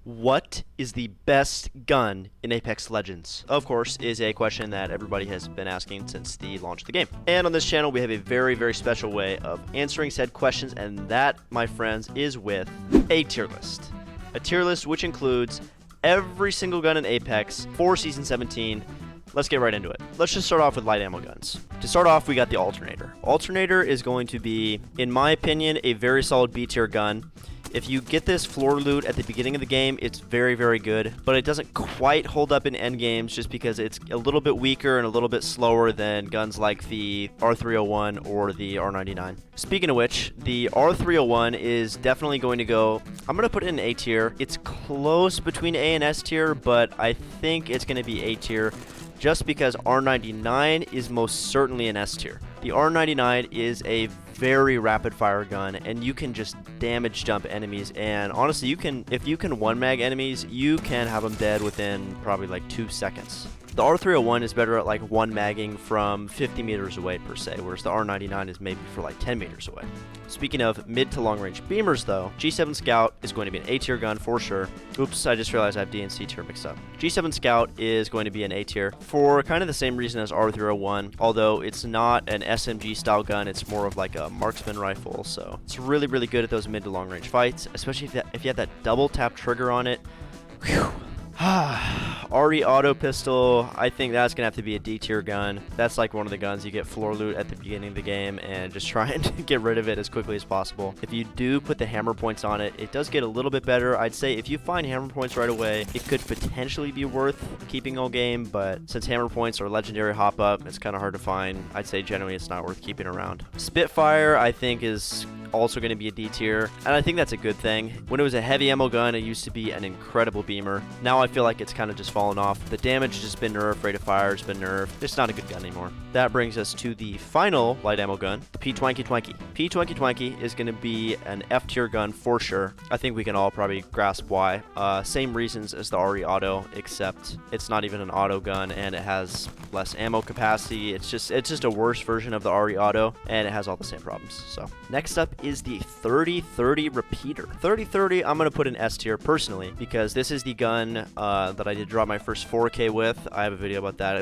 What is the best gun in Apex Legends? Of course, is a question that everybody has been asking since the launch of the game. And on this channel, we have a very, very special way of answering said questions, and that, my friends, is with a tier list. A tier list which includes every single gun in Apex for Season 17. Let's get right into it. Let's just start off with light ammo guns. To start off, we got the Alternator. Alternator is going to be, in my opinion, a very solid B tier gun. If you get this floor loot at the beginning of the game, it's very, very good, but it doesn't quite hold up in end games just because it's a little bit weaker and a little bit slower than guns like the R301 or the R99. Speaking of which, the R301 is definitely going to go, I'm going to put it in A tier. It's close between A and S tier, but I think it's going to be A tier just because R99 is most certainly an S tier. The R99 is a very rapid fire gun, and you can just damage dump enemies, and honestly, if you can one mag enemies, you can have them dead within probably like 2 seconds. The R301 is better at like one magging from 50 meters away per se, whereas the R99 is maybe for like 10 meters away. Speaking of mid to long range beamers though, G7 Scout is going to be an A tier gun for sure. Oops, I just realized I have D and C tier mixed up. G7 Scout is going to be an A tier for kind of the same reason as R301, although it's not an SMG style gun, it's more of like a marksman rifle, so it's really, really good at those mid to long range fights, especially if you have that double tap trigger on it. Whew. RE auto pistol, I think that's gonna have to be a D tier gun. That's like one of the guns you get floor loot at the beginning of the game and just try and get rid of it as quickly as possible. If you do put the hammer points on it, it does get a little bit better. I'd say if you find hammer points right away, it could potentially be worth keeping all game, but since hammer points are legendary hop up, it's kind of hard to find. I'd say generally it's not worth keeping around. Spitfire, I think, is also going to be a D tier, and I think that's a good thing. When it was a heavy ammo gun, it used to be an incredible beamer. Now I feel like it's kind of just fallen off. The damage has just been nerfed, rate of fire has been nerfed. It's not a good gun anymore. That brings us to the final light ammo gun, the P2020. P2020 is going to be an F tier gun for sure. I think we can all probably grasp why. Same reasons as the RE auto, except it's not even an auto gun and it has less ammo capacity. It's just a worse version of the RE auto, and it has all the same problems. So next up is the 3030 repeater. 3030 I'm going to put in S tier personally because this is the gun that I did drop my first 4K with. I have a video about that.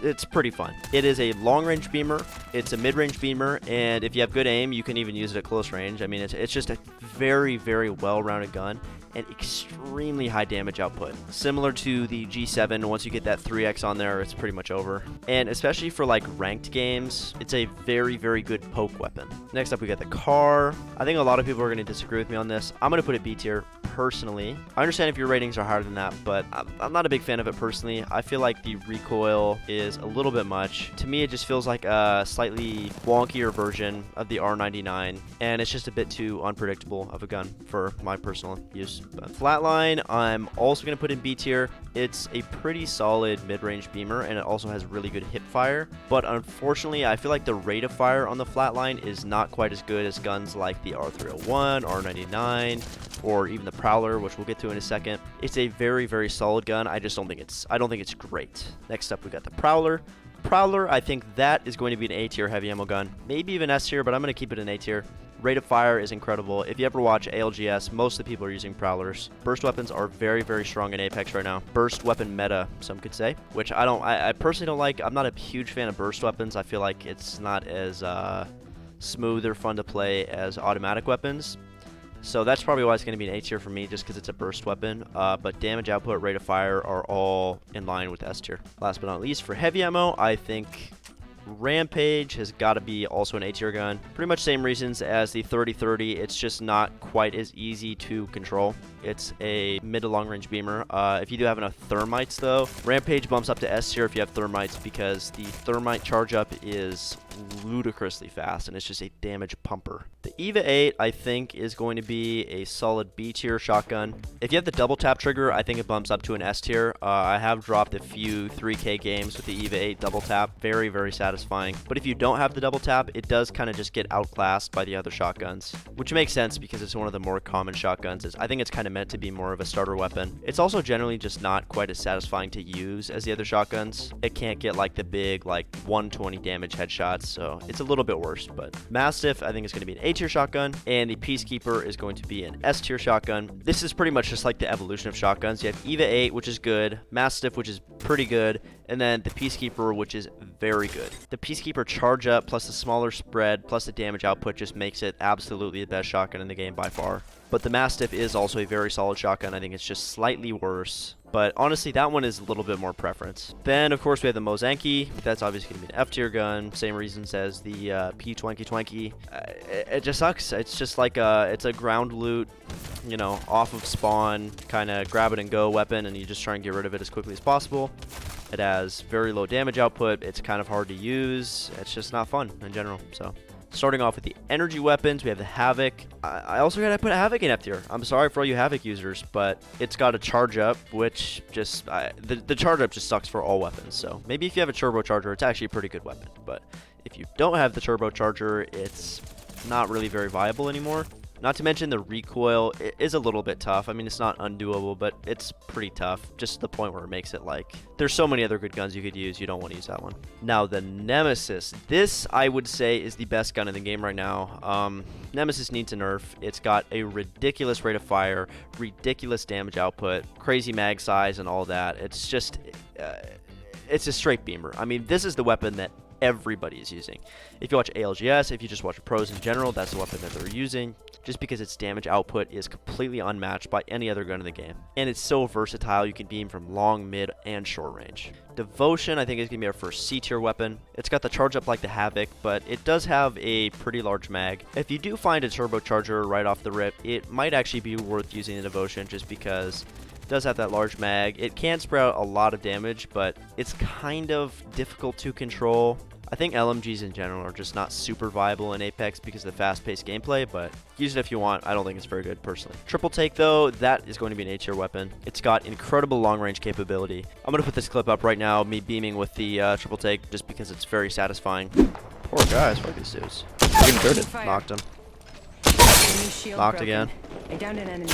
It's pretty fun. It is a long-range beamer, it's a mid-range beamer, and if you have good aim, you can even use it at close range. I mean, it's just a very, very well-rounded gun and extremely high damage output. Similar to the G7, once you get that 3x on there, it's pretty much over. And especially for like ranked games, it's a very, very good poke weapon. Next up, we got the car. I think a lot of people are going to disagree with me on this. I'm going to put it B tier personally. I understand if your ratings are higher than that, but I'm not a big fan of it personally. I feel like the recoil is a little bit much. To me, it just feels like a slightly wonkier version of the R99, and it's just a bit too unpredictable of a gun for my personal use. But Flatline, I'm also going to put in B tier. It's a pretty solid mid-range beamer, and it also has really good hip fire, but unfortunately, I feel like the rate of fire on the Flatline is not quite as good as guns like the R301, R99, or even the Prowler, which we'll get to in a second. It's a very, very solid gun. I don't think it's great. Next up, we got the Prowler. Prowler, I think that is going to be an A tier heavy ammo gun, maybe even S tier, but I'm going to keep it an A tier. Rate of fire is incredible. If you ever watch ALGS, most of the people are using Prowlers. Burst weapons are very, very strong in Apex right now. Burst weapon meta, some could say, which I personally don't like. I'm not a huge fan of burst weapons. I feel like it's not as smooth or fun to play as automatic weapons. So that's probably why it's going to be an A tier for me, just because it's a burst weapon. But damage output, rate of fire are all in line with S tier. Last but not least, for heavy ammo, I think Rampage has got to be also an A tier gun. Pretty much same reasons as the 3030. It's just not quite as easy to control. It's a mid to long range beamer. If you do have enough thermites though, Rampage bumps up to S tier if you have thermites, because the thermite charge up is ludicrously fast and it's just a damage pumper. The EVA 8 I think is going to be a solid B tier shotgun. If you have the double tap trigger, I think it bumps up to an S tier. I have dropped a few 3K games with the EVA 8 double tap. Very, very satisfying. But if you don't have the double tap, it does kind of just get outclassed by the other shotguns, which makes sense because it's one of the more common shotguns. I think it's kind of meant to be more of a starter weapon. It's also generally just not quite as satisfying to use as the other shotguns. It can't get like the big like 120 damage headshots, so so it's a little bit worse. But Mastiff, I think, is going to be an A tier shotgun, and the Peacekeeper is going to be an S tier shotgun. This is pretty much just like the evolution of shotguns. You have Eva 8, which is good, Mastiff, which is pretty good, and then the Peacekeeper, which is very good. The Peacekeeper charge up plus the smaller spread plus the damage output just makes it absolutely the best shotgun in the game by far. But the Mastiff is also a very solid shotgun. I think it's just slightly worse. But honestly, that one is a little bit more preference. Then, of course, we have the Mozanki. That's obviously going to be an F tier gun. Same reasons as the P2020. It just sucks. It's just like it's a ground loot, you know, off of spawn, kind of grab it and go weapon, and you just try and get rid of it as quickly as possible. It has very low damage output. It's kind of hard to use. It's just not fun in general. So, starting off with the energy weapons, we have the Havoc. I also gotta put Havoc in F tier. I'm sorry for all you Havoc users, but it's got a charge up, which just the charge up just sucks for all weapons. So maybe if you have a turbocharger, it's actually a pretty good weapon. But if you don't have the turbocharger, it's not really very viable anymore. Not to mention the recoil is a little bit tough. I mean, it's not undoable, but it's pretty tough. Just to the point where it makes it like, there's so many other good guns you could use. You don't want to use that one. Now, the Nemesis. This, I would say, is the best gun in the game right now. Nemesis needs a nerf. It's got a ridiculous rate of fire, ridiculous damage output, crazy mag size, and all that. It's just, it's a straight beamer. I mean, this is the weapon that everybody is using. If you watch ALGS, if you just watch pros in general, that's the weapon that they're using, just because its damage output is completely unmatched by any other gun in the game. And it's so versatile, you can beam from long, mid, and short range. Devotion, I think, is going to be our first C tier weapon. It's got the charge up like the Havoc, but it does have a pretty large mag. If you do find a turbocharger right off the rip, it might actually be worth using the Devotion just because does have that large mag. It can spread out a lot of damage, but it's kind of difficult to control. I think LMGs in general are just not super viable in Apex because of the fast-paced gameplay, but use it if you want. I don't think it's very good personally. Triple take though, that is going to be an A tier weapon. It's got incredible long-range capability. I'm going to put this clip up right now, me beaming with the triple take, just because it's very satisfying. Poor guys, fuck these dudes. Getting dirted. Knocked him. Knocked again. I downed an enemy.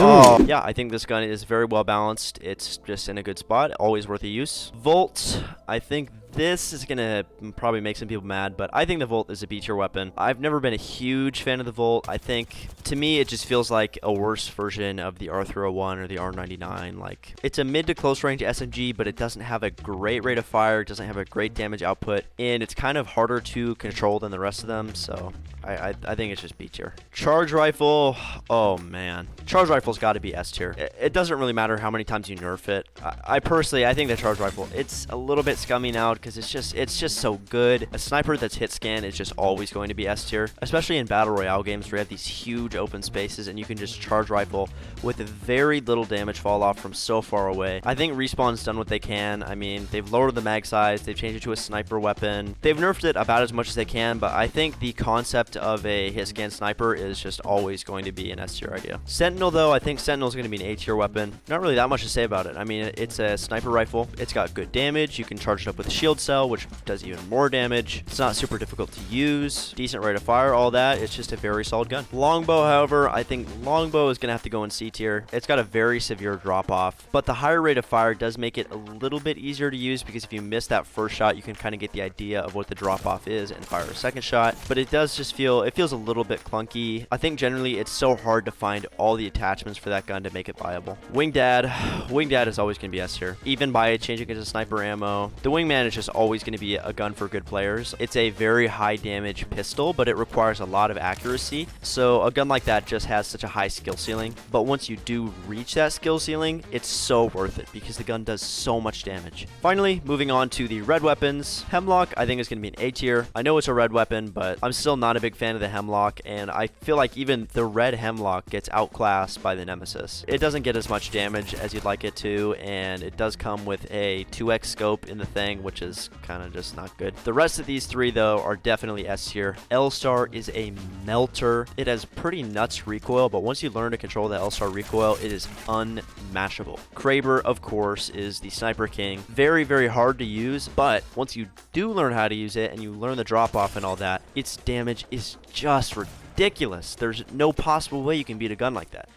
Oh, yeah, I think this gun is very well balanced. It's just in a good spot. Always worth a use. Volt, I think this is going to probably make some people mad, but I think the Volt is a B tier weapon. I've never been a huge fan of the Volt. I think, to me, it just feels like a worse version of the R301 or the R99. Like, it's a mid to close range SMG, but it doesn't have a great rate of fire. It doesn't have a great damage output, and it's kind of harder to control than the rest of them, so I think it's just B tier. Charge rifle, oh man. Charge rifle's got to be S tier. It doesn't really matter how many times you nerf it. I personally, I think the charge rifle, it's a little bit scummy now because it's just so good. A sniper that's hit scan is just always going to be S tier, especially in battle royale games where you have these huge open spaces and you can just charge rifle with very little damage fall off from so far away. I think Respawn's done what they can. I mean, they've lowered the mag size, they've changed it to a sniper weapon. They've nerfed it about as much as they can, but I think the concept of a hit scan sniper is just always going to be an S tier idea. Sentinel though, I think Sentinel's going to be an A tier weapon. Not really that much to say about it. I mean, it's a sniper rifle. It's got good damage. You can charge it up with a shield cell, which does even more damage. It's not super difficult to use. Decent rate of fire, all that. It's just a very solid gun. Longbow, however, I think Longbow is going to have to go in C tier. It's got a very severe drop off, but the higher rate of fire does make it a little bit easier to use because if you miss that first shot, you can kind of get the idea of what the drop off is and fire a second shot. But it does just feel, it feels a little bit clunky. I think generally it's so hard to find all the attachments for that gun to make it viable. Wingdad is always going to be S tier. Even by changing it to sniper ammo, the Wingman is just always going to be a gun for good players. It's a very high damage pistol, but it requires a lot of accuracy. So a gun like that just has such a high skill ceiling. But once you do reach that skill ceiling, it's so worth it because the gun does so much damage. Finally, moving on to the red weapons. Hemlock, I think, is going to be an A tier. I know it's a red weapon, but I'm still not a big fan of the Hemlock, and I feel like even the red Hemlock gets outclassed by the Nemesis. It doesn't get as much damage as you'd like it to, and it does come with a 2x scope in the thing, which is kind of just not good. The rest of these three, though, are definitely S tier. L-Star is a melter. It has pretty nuts recoil, but once you learn to control the L-Star recoil, it is unmatchable. Kraber, of course, is the Sniper King. Very, very hard to use, but once you do learn how to use it and you learn the drop-off and all that, its damage is just ridiculous. There's no possible way you can beat a gun like that.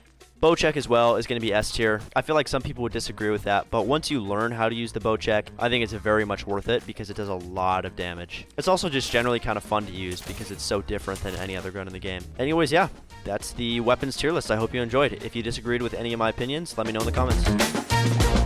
Bow check as well is going to be S tier. I feel like some people would disagree with that, but once you learn how to use the bow check, I think it's very much worth it because it does a lot of damage. It's also just generally kind of fun to use because it's so different than any other gun in the game. Anyways, yeah, that's the weapons tier list. I hope you enjoyed. If you disagreed with any of my opinions, let me know in the comments.